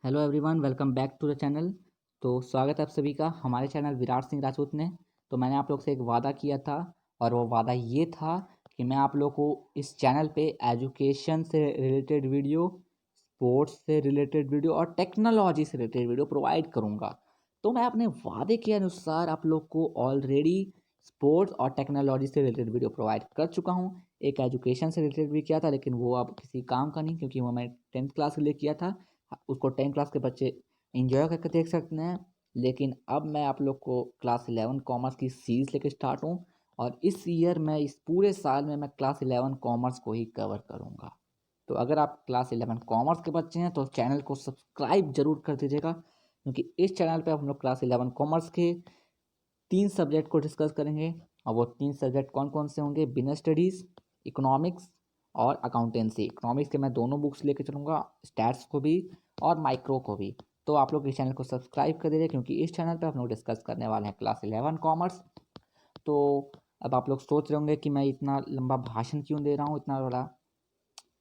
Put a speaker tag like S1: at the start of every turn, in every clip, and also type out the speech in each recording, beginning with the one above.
S1: Hello everyone, welcome back to the channel. तो स्वागत है आप सभी का हमारे चैनल विराट सिंह राजपूत में। तो मैंने आप लोग से एक वादा किया था और वो वादा ये था कि मैं आप लोग को इस चैनल पे एजुकेशन से रिलेटेड वीडियो, स्पोर्ट्स से रिलेटेड वीडियो और टेक्नोलॉजी से रिलेटेड वीडियो प्रोवाइड करूँगा। तो मैं अपने वादे के अनुसार आप लोग को ऑलरेडी स्पोर्ट्स और टेक्नोलॉजी से रिलेटेड वीडियो प्रोवाइड कर चुका हूँ। एक एजुकेशन से रिलेटेड भी किया था, लेकिन वो अब किसी काम का नहीं, क्योंकि वो मैं 10th क्लास के लिए किया था। उसको 10 क्लास के बच्चे एंजॉय करके देख सकते हैं। लेकिन अब मैं आप लोग को क्लास 11 कॉमर्स की सीरीज लेके स्टार्ट हूँ, और इस ईयर मैं इस पूरे साल में मैं क्लास 11 कॉमर्स को ही कवर करूँगा। तो अगर आप क्लास 11 कॉमर्स के बच्चे हैं तो चैनल को सब्सक्राइब जरूर कर दीजिएगा, क्योंकि इस चैनल पे हम लोग क्लास 11 कॉमर्स के 3 सब्जेक्ट को डिस्कस करेंगे। और वो 3 सब्जेक्ट कौन कौन से होंगे? बिजनेस स्टडीज़, इकोनॉमिक्स और अकाउंटेंसी। इकोनॉमिक्स के मैं दोनों बुक्स लेके चलूँगा, स्टैट्स को भी और माइक्रो को भी। तो आप लोग इस चैनल को सब्सक्राइब कर दीजिए, क्योंकि इस चैनल पे हम लोग डिस्कस करने वाले हैं क्लास 11 कॉमर्स। तो अब आप लोग सोच रहे होंगे कि मैं इतना लंबा भाषण क्यों दे रहा हूँ, इतना बड़ा।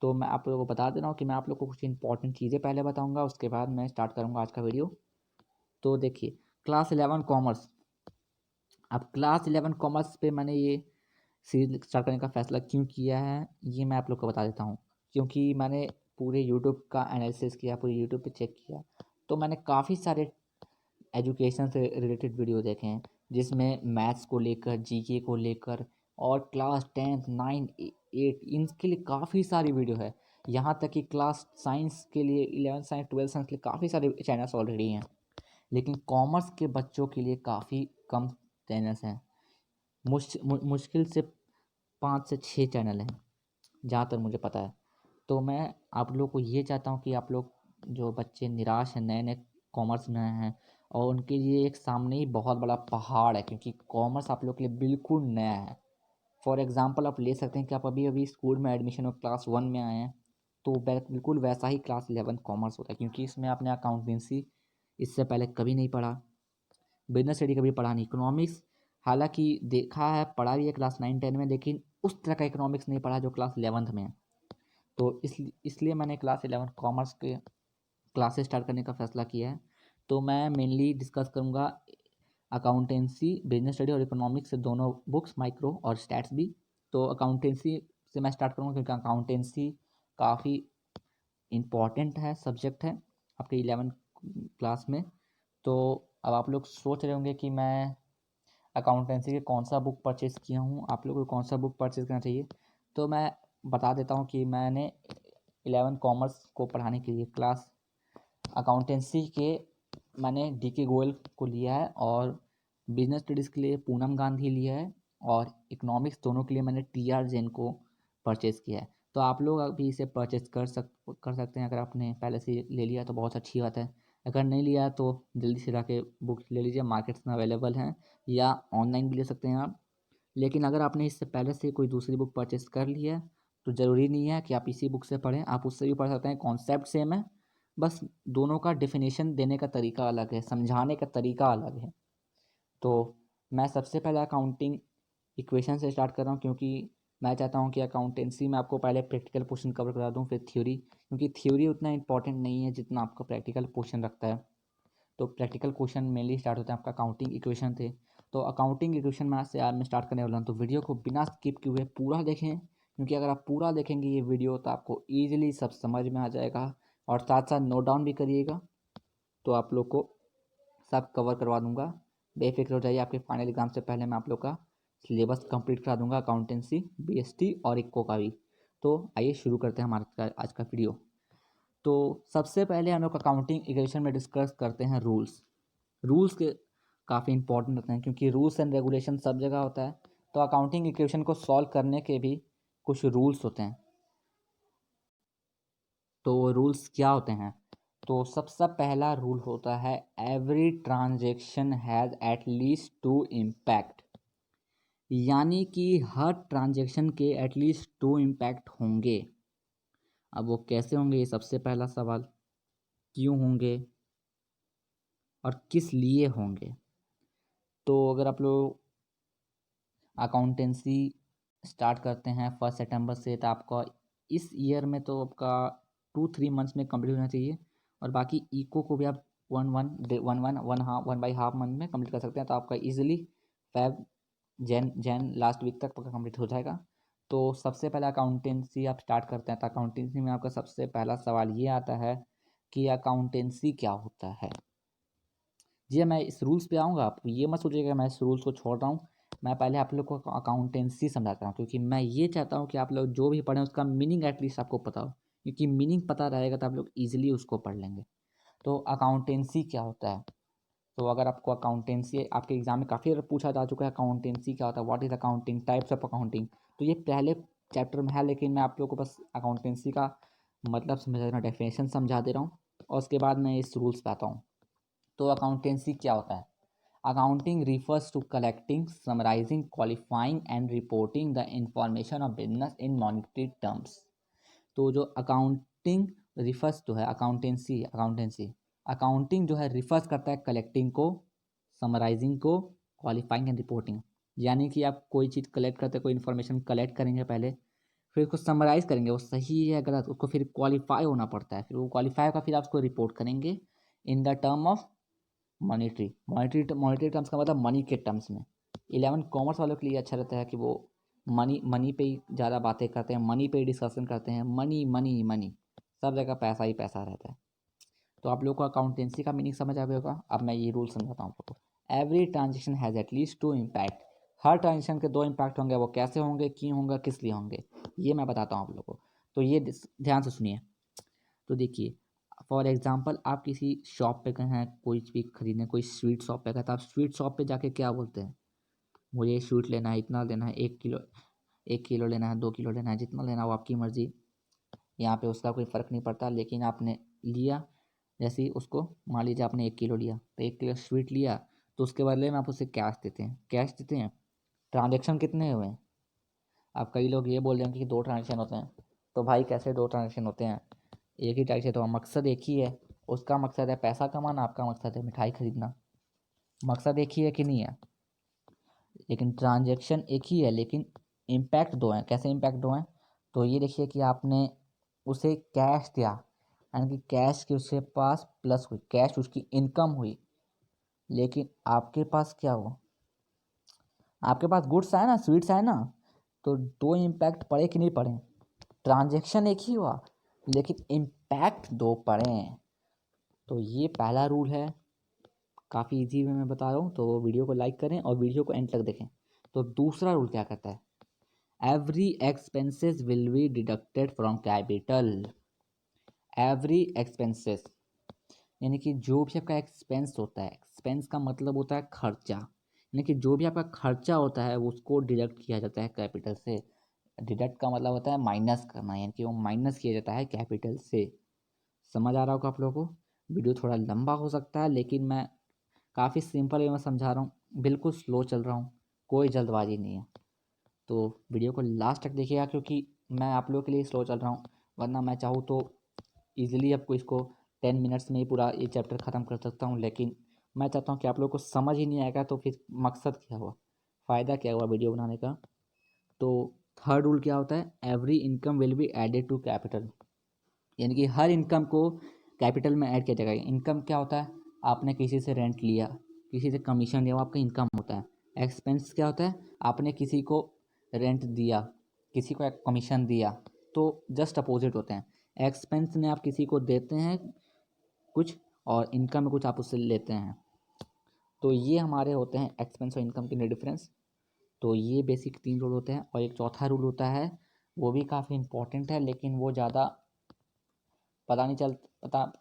S1: तो मैं आप लोगों को बता दे रहा हूँ कि मैं आप लोग को कुछ इंपॉर्टेंट चीज़ें पहले बताऊँगा, उसके बाद मैं स्टार्ट करूँगा आज का वीडियो। तो देखिए, क्लास 11 कॉमर्स। अब क्लास 11 कॉमर्स पे मैंने ये सीरीज स्टार्ट करने का फ़ैसला क्यों किया है, ये मैं आप लोग को बता देता हूँ। क्योंकि मैंने पूरे यूट्यूब का एनालिसिस किया, पूरे यूट्यूब पे चेक किया, तो मैंने काफ़ी सारे एजुकेशन से रिलेटेड वीडियो देखे हैं, जिसमें मैथ्स को लेकर, जीके को लेकर और क्लास 10th 9 8 इनके लिए काफ़ी सारी वीडियो है। यहाँ तक कि क्लास साइंस के लिए, 11th साइंस 12th साइंस के लिए काफ़ी सारे चैनल्स ऑलरेडी हैं। लेकिन कॉमर्स के बच्चों के लिए काफ़ी कम चैनल्स हैं। मुश्किल से 5 से 6 चैनल हैं, जहाँ तक मुझे पता है। तो मैं आप लोग को ये चाहता हूँ कि आप लोग जो बच्चे निराश हैं, नए नए कॉमर्स में हैं, और उनके लिए एक सामने ही बहुत बड़ा पहाड़ है, क्योंकि कॉमर्स आप लोग के लिए बिल्कुल नया है। फॉर एग्जांपल आप ले सकते हैं कि आप अभी अभी स्कूल में एडमिशन हो, क्लास 1 में आए हैं, तो बिल्कुल वैसा ही क्लास 11 कॉमर्स होता है, क्योंकि इसमें आपने अकाउंटेंसी इससे पहले कभी नहीं पढ़ा, बिजनेस स्टडी कभी पढ़ा नहीं, इकोनॉमिक्स हालांकि देखा है, पढ़ा भी है क्लास 9 10 में, लेकिन उस तरह का इकोनॉमिक्स नहीं पढ़ा जो क्लास 11th में है। तो इसलिए मैंने क्लास 11 कॉमर्स के क्लासेस स्टार्ट करने का फ़ैसला किया है। तो मैं मेनली डिस्कस करूँगा अकाउंटेंसी, बिजनेस स्टडी और इकोनॉमिक्स से दोनों बुक्स, माइक्रो और स्टैट्स भी। तो अकाउंटेंसी से मैं स्टार्ट करूँगा, क्योंकि अकाउंटेंसी काफ़ी इम्पॉर्टेंट है, सब्जेक्ट है आपके 11 क्लास में। तो अब आप लोग सोच रहे होंगे कि मैं अकाउंटेंसी के कौन सा बुक परचेज़ किया हूँ, आप लोगों को कौन सा बुक परचेज़ करना चाहिए। तो मैं बता देता हूँ कि मैंने 11 कॉमर्स को पढ़ाने के लिए क्लास अकाउंटेंसी के मैंने डी के गोयल को लिया है, और बिजनेस स्टडीज़ के लिए पूनम गांधी लिया है, और इकोनॉमिक्स दोनों के लिए मैंने टी आर जैन को परचेज़ किया है। तो आप लोग अभी इसे परचेज़ कर सकते हैं। अगर आपने पहले से ले लिया तो बहुत अच्छी बात है। अगर नहीं लिया तो जल्दी से जाके बुक ले लीजिए, मार्केट्स में अवेलेबल हैं, या ऑनलाइन भी ले सकते हैं आप। लेकिन अगर आपने इससे पहले से कोई दूसरी बुक परचेज़ कर ली है, तो ज़रूरी नहीं है कि आप इसी बुक से पढ़ें, आप उससे भी पढ़ सकते हैं, कॉन्सेप्ट सेम है, बस दोनों का डेफिनेशन देने का तरीका अलग है, समझाने का तरीका अलग है। तो मैं सबसे पहले अकाउंटिंग इक्वेशन से स्टार्ट कर रहा हूँ, क्योंकि मैं चाहता हूँ कि अकाउंटेंसी में आपको पहले प्रैक्टिकल पोर्शन कवर करा दूँ, फिर थ्योरी, क्योंकि थ्योरी उतना इंपॉर्टेंट नहीं है जितना आपका प्रैक्टिकल पोर्शन रखता है। तो प्रैक्टिकल क्वेश्चन मेनली स्टार्ट होता है आपका अकाउंटिंग इक्वेशन थे। तो अकाउंटिंग इक्वेशन में से आज मैं स्टार्ट करने वाला हूँ, तो वीडियो को बिना स्किप किए हुए पूरा देखें, क्योंकि अगर आप पूरा देखेंगे ये वीडियो तो आपको ईजिली सब समझ में आ जाएगा, और साथ साथ नोट डाउन भी करिएगा, तो आप लोग को सब कवर करवा दूंगा। बेफिक्र हो जाइए, आपके फाइनल एग्जाम से पहले मैं आप लोग का सिलेबस कंप्लीट करा दूंगा, अकाउंटेंसी, बीएसटी और इक्को का भी। तो आइए शुरू करते हैं हमारा आज का वीडियो। तो सबसे पहले हम लोग अकाउंटिंग इक्वेशन में डिस्कस करते हैं रूल्स। रूल्स के काफ़ी इंपॉर्टेंट होते हैं, क्योंकि रूल्स एंड रेगुलेशन सब जगह होता है। तो अकाउंटिंग इक्वेशन को सॉल्व करने के भी कुछ रूल्स होते हैं। तो वो रूल्स क्या होते हैं? तो सबसे पहला रूल होता है, every transaction has at least two impact. यानी कि हर ट्रांजेक्शन के एटलीस्ट 2 इम्पैक्ट होंगे। अब वो कैसे होंगे, ये सबसे पहला सवाल। क्यों होंगे और किस लिए होंगे? तो अगर आप लोग अकाउंटेंसी स्टार्ट करते हैं 1 सितंबर से, तो आपका इस ईयर में तो आपका 2-3 मंथ्स में कंप्लीट होना चाहिए। और बाकी इको को भी आप 1/2 मंथ में कंप्लीट कर सकते हैं। तो आपका easily Feb Jan last week तक पक्का कंप्लीट हो जाएगा। तो सबसे पहले अकाउंटेंसी आप स्टार्ट करते हैं। तो अकाउंटेंसी में आपका सबसे पहला सवाल ये आता है कि अकाउंटेंसी क्या होता है। जी मैं इस रूल्स पे आऊँगा, आप ये मत सोचिएगा मैं इस रूल्स को छोड़ रहा हूँ। मैं पहले आप लोग को अकाउंटेंसी समझाता हूँ, क्योंकि मैं ये चाहता हूँ कि आप लोग जो भी पढ़ें उसका मीनिंग एटलीस्ट आपको पता हो, क्योंकि मीनिंग पता रहेगा तो आप लोग ईजिली उसको पढ़ लेंगे। तो अकाउंटेंसी क्या होता है। तो अगर आपको अकाउंटेंसी आपके एग्जाम में काफ़ी बार पूछा जा चुका है अकाउंटेंसी क्या होता है, what is accounting, types of accounting, तो ये पहले चैप्टर में है, लेकिन मैं आप लोगों को बस अकाउंटेंसी का मतलब समझा दे रहा हूँ, डेफिनेशन समझा दे रहा हूँ, और उसके बाद मैं इस रूल्स पे आता हूँ। तो अकाउंटेंसी क्या होता है। Accounting refers to collecting, summarising, qualifying and reporting the information of business in monetary terms. तो जो अकाउंटिंग रिफर्स जो है अकाउंटेंसी अकाउंटिंग जो है रिफर्स करता है कलेक्टिंग को, समराइजिंग को, क्वालिफाइंग एंड रिपोर्टिंग। यानी कि आप कोई चीज़ कलेक्ट करते हैं, कोई इन्फॉर्मेशन कलेक्ट करेंगे पहले, फिर उसको समराइज़ करेंगे वो सही है गलत, उसको फिर क्वालिफाई होना पड़ता है, फिर वो क्वालिफाई होगा, फिर आप उसको रिपोर्ट करेंगे in the term of monetary terms का मतलब मनी के टर्म्स में। 11 कॉमर्स वालों के लिए अच्छा रहता है कि वो मनी पे ही ज़्यादा बातें करते हैं, मनी पे ही डिस्कशन करते हैं, मनी मनी मनी, सब जगह पैसा ही पैसा रहता है। तो आप लोग को अकाउंटेंसी का मीनिंग समझ आ गया होगा। अब मैं ये रूल समझाता हूँ आपको। Every transaction has at least 2 impact. Her transaction के 2 इम्पैक्ट होंगे, वो कैसे होंगे, क्यों होंगे, किस लिए होंगे, ये मैं बताता हूँ आप लोग को। तो ये ध्यान से सुनिए। तो देखिए, फॉर एग्जांपल आप किसी शॉप पे गए हैं कोई भी खरीदने, कोई स्वीट शॉप पे गए, तो आप स्वीट शॉप पे जाके क्या बोलते हैं, मुझे स्वीट लेना है, इतना लेना है, 1 किलो लेना है, 2 किलो लेना है, जितना लेना हो आपकी मर्ज़ी। यहाँ पे उसका कोई फ़र्क नहीं पड़ता, लेकिन आपने लिया, जैसे ही उसको मान लीजिए आपने 1 किलो लिया, तो 1 किलो स्वीट लिया, तो उसके बदले में आप उसे कैश देते हैं। ट्रांजेक्शन कितने हुए। अब कई लोग ये बोल रहे हैं कि 2 ट्रांजेक्शन होते हैं। तो भाई कैसे 2 ट्रांजेक्शन होते हैं, एक ही ट्रांजेक्शन, तो मकसद एक ही है। उसका मकसद है पैसा कमाना, आपका मकसद है मिठाई खरीदना। मकसद एक ही है कि नहीं है, लेकिन ट्रांजेक्शन एक ही है, लेकिन इम्पैक्ट 2 हैं। कैसे इम्पैक्ट 2 हैं, तो ये देखिए कि आपने उसे कैश दिया, यानी कि कैश की उसके पास प्लस हुई, कैश उसकी इनकम हुई, लेकिन आपके पास क्या हुआ, आपके पास गुड्स आए ना, स्वीट्स आए ना, तो 2 इम्पैक्ट पड़े कि नहीं पड़े। ट्रांजेक्शन एक ही हुआ, लेकिन इम्पैक्ट 2 पड़े। तो ये पहला रूल है, काफ़ी इजी वे में बता रहा हूँ, तो वीडियो को लाइक करें और वीडियो को एंड तक देखें। तो दूसरा रूल क्या कहता है, every expenses will be deducted from capital. Every expenses यानी कि जो भी आपका एक्सपेंस होता है, एक्सपेंस का मतलब होता है खर्चा, यानी कि जो भी आपका खर्चा होता है उसको डिडक्ट किया जाता है कैपिटल से। डिडक्ट का मतलब होता है माइनस करना, यानी कि वो माइनस किया जाता है कैपिटल से। समझ आ रहा होगा आप लोगों को। वीडियो थोड़ा लंबा हो सकता है, लेकिन मैं काफ़ी सिंपल वे में समझा रहा हूँ, बिल्कुल स्लो चल रहा हूँ, कोई जल्दबाजी नहीं है। तो वीडियो को लास्ट तक देखिएगा, क्योंकि मैं आप लोगों के लिए स्लो चल रहा हूँ, वरना मैं चाहूँ तो ईज़िली आपको इसको 10 मिनट्स में ही पूरा ये चैप्टर ख़त्म कर सकता हूँ, लेकिन मैं चाहता हूँ कि आप लोग को समझ ही नहीं आएगा, तो फिर मकसद क्या हुआ, फ़ायदा क्या हुआ वीडियो बनाने का। तो थर्ड रूल क्या होता है, every income will be added to capital, यानी कि हर इनकम को कैपिटल में ऐड किया जाएगा। इनकम क्या होता है, आपने किसी से रेंट लिया, किसी से कमीशन लिया, वो आपका इनकम होता है। एक्सपेंस क्या होता है, आपने किसी को रेंट दिया, किसी को कमीशन दिया, तो जस्ट अपोजिट होते हैं। एक्सपेंस में आप किसी को देते हैं कुछ, और इनकम में कुछ आप उससे लेते हैं। तो ये हमारे होते हैं एक्सपेंस और इनकम के डिफरेंस। तो ये बेसिक 3 रूल होते हैं, और एक चौथा रूल होता है, वो भी काफ़ी इंपॉर्टेंट है, लेकिन वो ज़्यादा पता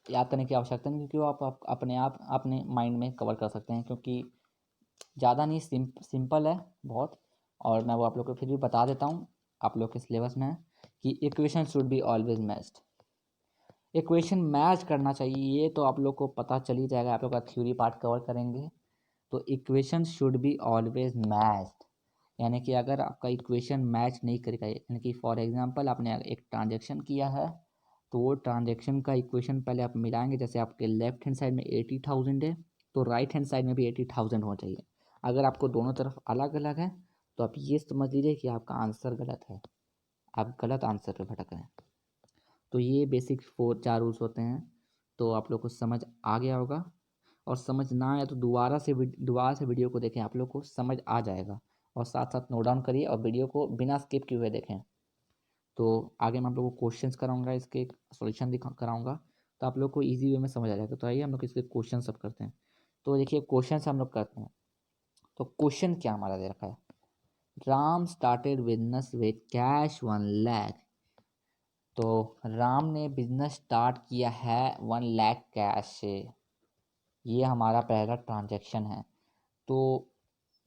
S1: याद करने की आवश्यकता नहीं, क्योंकि वो आप अपने आप अपने माइंड में कवर कर सकते हैं, क्योंकि ज़्यादा नहीं, सिंपल है बहुत। और मैं वो आप लोग को फिर भी बता देता हूँ, आप लोग के सिलेबस में है कि equation should be always matched. Equation match करना चाहिए, ये तो आप लोग को पता चल ही जाएगा, आप लोग का थ्योरी पार्ट कवर करेंगे। तो equation should be always matched, यानी कि अगर आपका इक्वेशन मैच नहीं करेगा, यानी कि फॉर एग्जांपल आपने एक ट्रांजैक्शन किया है, तो वो ट्रांजैक्शन का इक्वेशन पहले आप मिलाएंगे। जैसे आपके लेफ्ट हैंड साइड में 80,000 है, तो राइट हैंड साइड में भी 80,000 होना चाहिए। अगर आपको दोनों तरफ अलग अलग है, तो आप ये समझ लीजिए कि आपका आंसर गलत है, आप गलत आंसर पे भटक रहे हैं। तो ये बेसिक 4 रूल्स होते हैं। तो आप लोग को समझ आ गया होगा, और समझ ना आया तो दोबारा से वीडियो को देखें, आप लोग को समझ आ जाएगा। और साथ साथ नोट डाउन करिए और वीडियो को बिना स्किप किए हुए देखें। तो आगे मैं आप लोगों को क्वेश्चंस कराऊंगा, इसके सॉल्यूशन दिखा कराऊंगा, तो आप लोग को इजी वे में समझ आ जाएगा। तो आइए हम लोग इसके क्वेश्चन सब करते हैं। तो देखिए क्वेश्चन हम लोग करते हैं। तो क्वेश्चन क्या हमारा दे रखा है, Ram started business with cash 1 lakh. तो राम ने बिजनेस स्टार्ट किया है 1 लाख कैश से, ये हमारा पहला ट्रांजैक्शन है। तो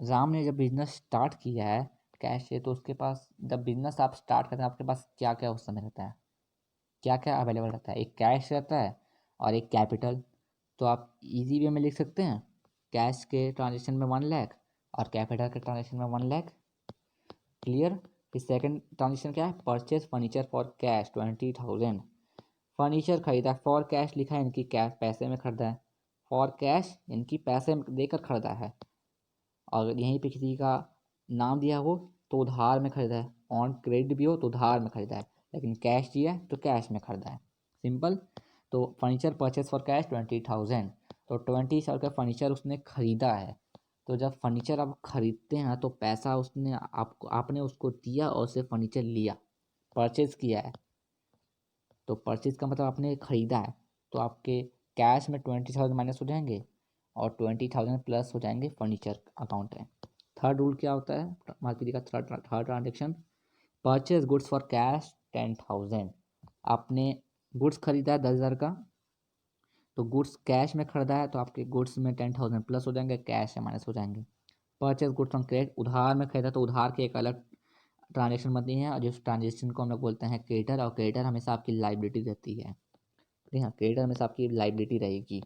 S1: राम ने जब बिजनेस स्टार्ट किया है कैश से, तो उसके पास जब बिजनेस आप स्टार्ट करते हैं आपके पास क्या क्या उस समय रहता है, क्या क्या अवेलेबल रहता है, एक कैश रहता है और एक कैपिटल। तो आप इजी वे में लिख सकते हैं, कैश के ट्रांजेक्शन में 1 लाख और कैपिटल के ट्रांजेक्शन में 1 लाख। क्लियर। फिर सेकंड ट्रांजेक्शन क्या है, purchase furniture for cash 20,000। Furniture खरीदा, फॉर कैश लिखा है, इनकी कैश पैसे में खरीदा है, फॉर कैश इनकी पैसे देकर खरीदा है। और यहीं पे किसी का नाम दिया हो तो उधार में खरीदा है, ऑन क्रेडिट भी हो तो उधार में खरीदा है, लेकिन कैश दिया है तो कैश में खरीदा है, सिंपल। तो फर्नीचर परचेज फॉर कैश 20,000, तो 20,000 का फर्नीचर उसने खरीदा है। तो जब फर्नीचर आप खरीदते हैं तो पैसा उसने आपने उसको दिया और उसे फर्नीचर लिया, परचेज किया है। तो परचेज का मतलब आपने खरीदा है, तो आपके कैश में 20,000 माइनस हो जाएंगे और 20,000 प्लस हो जाएंगे फर्नीचर अकाउंट में। थर्ड रूल क्या होता है मार्केट का, third transaction, purchase goods for cash 10,000। आपने गुड्स खरीदा है 10,000 का, तो गुड्स कैश में खरीदा है तो आपके गुड्स में 10,000 प्लस हो जाएंगे, कैश से माइनस हो जाएंगे। परचेज गुड्स ऑन क्रेडिट, उधार में खरीदा तो उधार की एक अलग ट्रांजेक्शन बनती है, और जिस ट्रांजेक्शन को हम लोग बोलते हैं क्रेडिटर, और क्रेडिटर हमेशा आपकी लाइबिलिटी रहती है। ठीक है, क्रेडिटर हमेशा आपकी लाइबिलिटी रहेगी।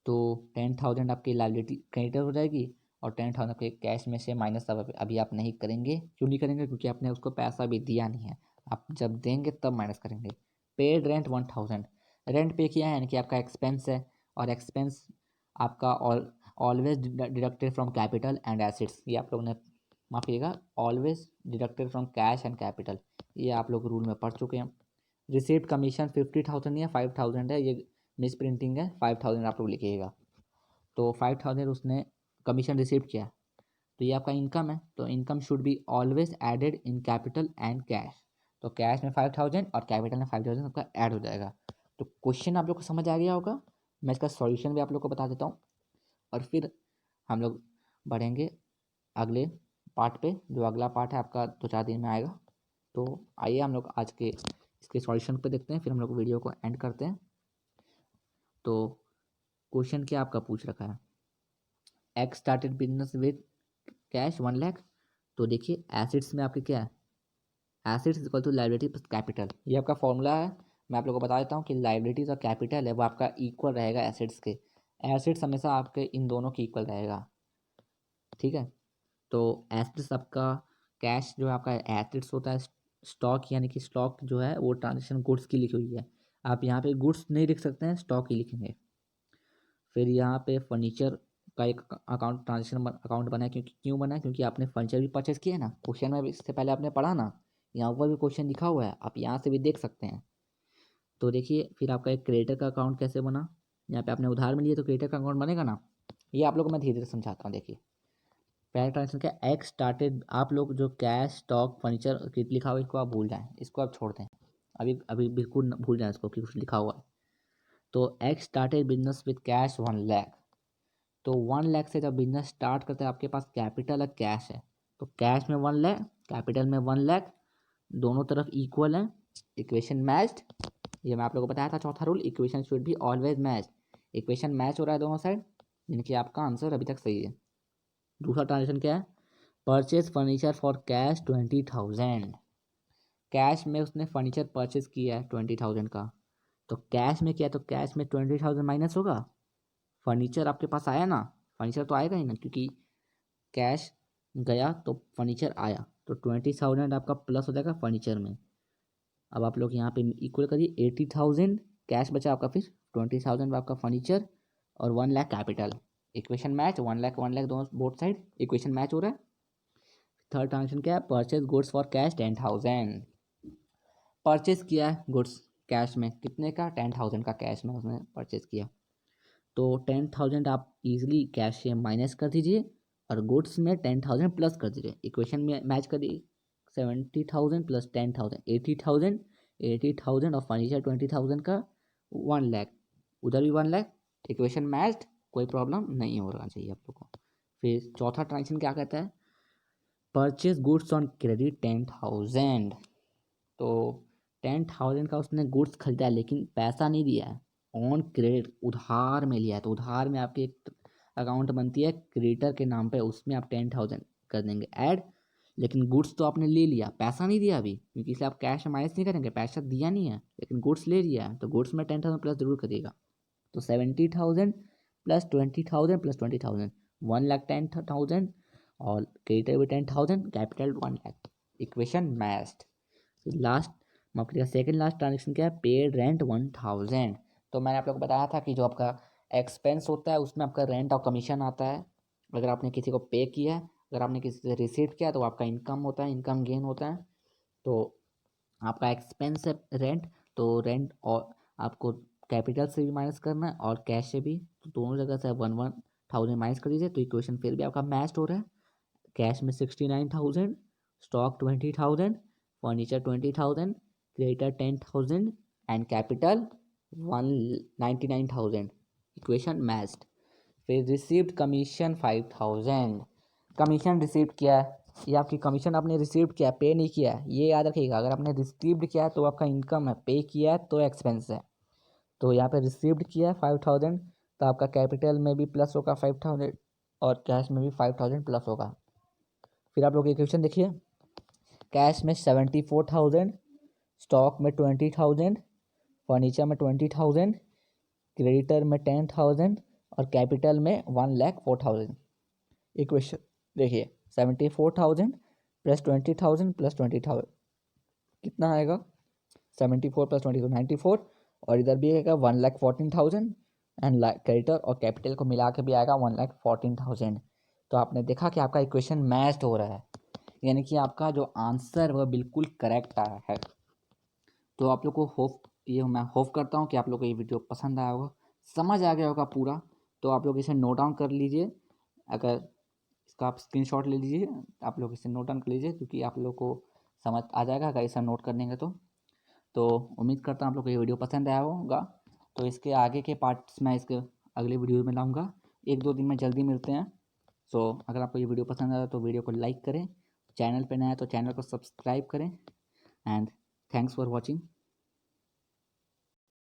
S1: तो 10,000 आपकी लाइबिलिटी क्रेडिटर हो जाएगी और 10,000 आपके कैश में से माइनस अभी आप नहीं करेंगे। क्यों नहीं करेंगे, क्योंकि आपने उसको पैसा भी दिया नहीं है, आप जब देंगे तब माइनस करेंगे। पेड रेंट 1,000, रेंट पे किया है यानी कि आपका एक्सपेंस है, और एक्सपेंस आपका always deducted from capital and acids. ये आप लोग ने, माफ कीजिएगा, always deducted from cash and capital, ये आप लोग रूल में पढ़ चुके हैं। रिसीप्ट कमीशन 50,000 या 5,000 है, ये मिस प्रिंटिंग है, 5,000 आप लोग लिखिएगा। तो 5,000 उसने कमीशन रिसीव किया, तो ये आपका इनकम है, तो income should be always added in capital and cash. तो कैश में 5,000 और कैपिटल में 5,000 आपका ऐड हो जाएगा। तो क्वेश्चन आप लोग को समझ आ गया होगा, मैं इसका सॉल्यूशन भी आप लोग को बता देता हूँ, और फिर हम लोग बढ़ेंगे अगले पार्ट पे, जो अगला पार्ट है आपका 2-4 दिन में आएगा। तो आइए हम लोग आज के इसके सॉल्यूशन पे देखते हैं, फिर हम लोग वीडियो को एंड करते हैं। तो क्वेश्चन क्या आपका पूछ रखा है, X started business with cash 1 lakh. तो देखिए एसिड्स में आपके क्या है, assets equal to liability plus capital, ये आपका फॉर्मूला है। मैं आप लोगों को बता देता हूँ कि लाइबिलिटीज और कैपिटल है वो आपका इक्वल रहेगा एसिड्स के, एसिड्स हमेशा आपके इन दोनों के इक्वल रहेगा। ठीक है, तो एसिड्स आपका, कैश जो है आपका एसिड्स होता है, स्टॉक यानी कि स्टॉक जो है वो ट्रांजेक्शन गुड्स की लिखी हुई है, आप यहाँ पे गुड्स नहीं लिख सकते हैं, स्टॉक ही लिखेंगे। फिर यहाँ पे फर्नीचर का एक अकाउंट ट्रांजेक्शन अकाउंट बना है, क्योंकि क्यों बना है, क्योंकि आपने फर्नीचर भी परचेज किया है ना, क्वेश्चन में इससे पहले आपने पढ़ा ना, यहाँ ऊपर भी क्वेश्चन लिखा हुआ है, आप यहाँ से भी देख सकते हैं। तो देखिए फिर आपका एक क्रेडिटर का अकाउंट कैसे बना, यहाँ पे आपने उधार में लिए तो क्रेडिटर का अकाउंट बनेगा ना, ये आप लोग को मैं धीरे धीरे समझाता हूँ। देखिए पहला ट्रांजेक्शन क्या, एक्स स्टार्टेड, आप लोग जो कैश स्टॉक फर्नीचर लिखा हुआ है इसको आप भूल जाएं, इसको आप छोड़ दें, अभी अभी बिल्कुल भूल जाएं इसको कि कुछ लिखा हुआ है। तो x started business with cash 1 lakh, तो 1 लाख से जब बिजनेस स्टार्ट करते हैं आपके पास कैपिटल है, कैश है, तो कैश में 1 लाख, कैपिटल में 1 लाख, दोनों तरफ इक्वल है, इक्वेशन मैच्ड। ये मैं आप लोगों को बताया था चौथा rule, equation should be always match, equation match हो रहा है दोनों साइड, यानी कि आपका आंसर अभी तक सही है। दूसरा ट्रांजेक्शन क्या है, purchase furniture for cash 20,000, cash में उसने फर्नीचर परचेज किया है 20,000 का, तो कैश में क्या है, तो कैश में 20,000 माइनस होगा, फर्नीचर आपके पास आया ना, फर्नीचर तो आएगा ही ना, क्योंकि कैश गया तो फर्नीचर आया, तो 20,000 आपका प्लस हो जाएगा फर्नीचर में। अब आप लोग यहाँ पे इक्वल करिए, 80,000 कैश बचा आपका, फिर 20,000 आपका फर्नीचर और 1 lakh capital, equation match, 1 lakh दोनों बोथ साइड इक्वेशन मैच हो रहा है। थर्ड ट्रांजेक्शन क्या है, purchase goods for cash 10,000, purchase किया है गुड्स कैश में कितने का, 10,000 का कैश में उसने परचेज़ किया। तो 10,000 आप इजीली कैश से माइनस कर दीजिए और गुड्स में 10,000 प्लस कर दीजिए। इक्वेशन में मैच करिए, 70,000 प्लस 10,000 80,000, 80,000 और फर्नीचर 20,000 का 1 लाख, उधर भी 1 लाख। इक्वेशन मैच्ड, कोई प्रॉब्लम नहीं होना चाहिए आप लोग को। फिर चौथा ट्रांजेक्शन क्या कहता है, परचेज गुड्स ऑन क्रेडिट 10,000। तो 10,000 का उसने गुड्स खरीदा है लेकिन पैसा नहीं दिया है, ऑन क्रेडिट उधार में लिया है। तो उधार में आपकी एक अकाउंट बनती है क्रेडिटर के नाम पे, उसमें आप 10,000 कर देंगे ऐड। लेकिन गुड्स तो आपने ले लिया, पैसा नहीं दिया अभी, क्योंकि इसलिए आप कैश माइनस नहीं करेंगे, पैसा दिया नहीं है लेकिन गुड्स ले लिया है, तो गुड्स में 10,000 प्लस जरूर करिएगा। तो 70,000 प्लस 20,000 प्लस 20,000, 1,10,000 और क्रेडिटर भी 10,000, capital 1 lakh. Equation matched. Last आपके का सेकेंड लास्ट ट्रांजेक्शन क्या है, पेड रेंट 1,000। तो मैंने आप लोग को बताया था कि जो आपका एक्सपेंस होता है उसमें आपका रेंट और कमीशन आता है। अगर आपने किसी को पे किया है, अगर आपने किसी से रिसीव किया तो आपका इनकम होता है, इनकम गेन होता है। तो आपका एक्सपेंस है रेंट, तो रेंट और आपको कैपिटल से भी माइनस करना है और कैश से भी, तो दोनों जगह से 1,000 माइनस कर दीजिए। तो इक्वेशन फिर भी आपका मैच हो रहा है। कैश में 69,000, stock 20,000, furniture 20,000, creditor 10,000 and capital 199,000। Equation matched. फिर रिसीव्ड कमीशन 5,000, कमीशन रिसीव्ड किया है, ये आपकी कमीशन आपने रिसीव्ड किया है, पे नहीं किया है, ये याद रखिएगा। अगर आपने रिसीव्ड किया है तो आपका इनकम है, पे किया है तो एक्सपेंस है। तो यहाँ पे रिसीव्ड किया है 5,000, तो आपका कैपिटल में भी प्लस होगा 5,000 और कैश में भी 5,000 प्लस होगा। फिर आप लोग इक्वेशन देखिए, कैश में 74,000, स्टॉक में 20,000, फर्नीचर में 20,000, क्रेडिटर में 10,000 और कैपिटल में 1,04,000। इक्वेशन देखिए, 74,000 प्लस 20,000 प्लस 20,000 कितना आएगा, 74 प्लस 20 94, और इधर भी आएगा 1,14,000 एंड क्रेडिटर और कैपिटल को मिला के भी आएगा 1,14,000। तो आपने देखा कि आपका इक्वेशन मैच्ड हो रहा है, यानी कि आपका जो आंसर वह बिल्कुल करेक्ट आया है। तो आप लोग को मैं होप करता हूँ कि आप लोग को ये वीडियो पसंद आया होगा, समझ आ गया होगा पूरा। तो आप लोग इसे नोट डाउन कर लीजिए, अगर इसका आप स्क्रीनशॉट ले लीजिए, आप लोग इसे नोट डाउन कर लीजिए, क्योंकि आप लोग को समझ आ जाएगा अगर इसे नोट कर लेंगे तो उम्मीद करता हूँ आप लोग को ये वीडियो पसंद आया होगा। तो इसके आगे के पार्ट्स मैं इसके अगले वीडियो में लाऊंगा, 1-2 दिन में जल्दी मिलते हैं। सो अगर आपको ये वीडियो पसंद आया तो वीडियो को लाइक करें, चैनल पर नया है तो चैनल को सब्सक्राइब करें एंड थैंक्स फॉर वॉचिंग।